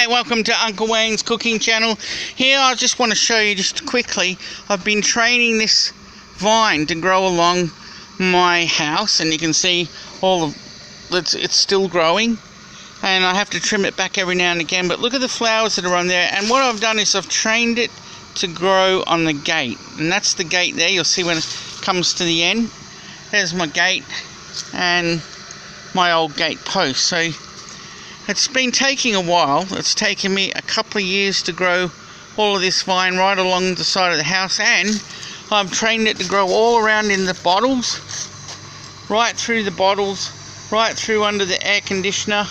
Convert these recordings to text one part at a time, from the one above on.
welcome to Uncle Wayne's cooking channel. Here I just want to show you just quickly, I've been training this vine to grow along my house, and you can see it's still growing, and I have to trim it back every now and again, but look at the flowers that are on there. And what I've done is I've trained it to grow on the gate, and that's the gate there. You'll see when it comes to the end, there's my gate and my old gate post. So it's been taking a while. It's taken me a couple of years to grow all of this vine right along the side of the house, and I've trained it to grow all around in the bottles, right through the bottles, right through under the air conditioner,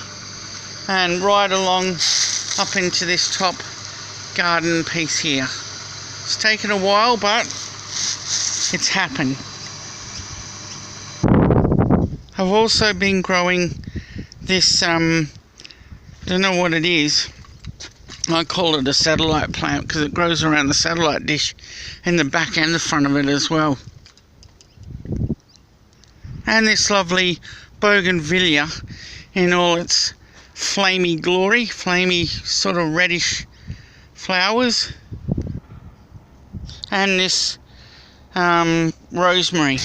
and right along up into this top garden piece here. It's taken a while, but it's happened. I've also been growing this, don't know what it is. I call it a satellite plant because it grows around the satellite dish in the back and the front of it as well. And this lovely bougainvillea in all its flamey glory, flamey sort of reddish flowers. And this rosemary.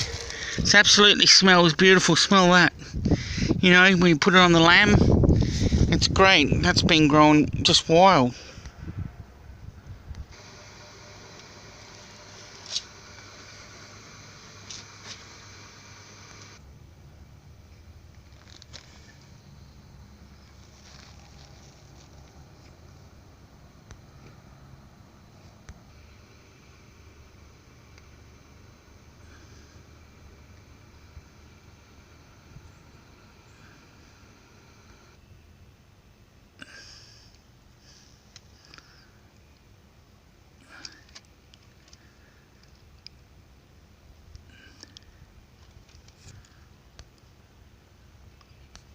It absolutely smells beautiful. Smell that. You know, when you put it on the lamb, it's great. That's been growing just wild.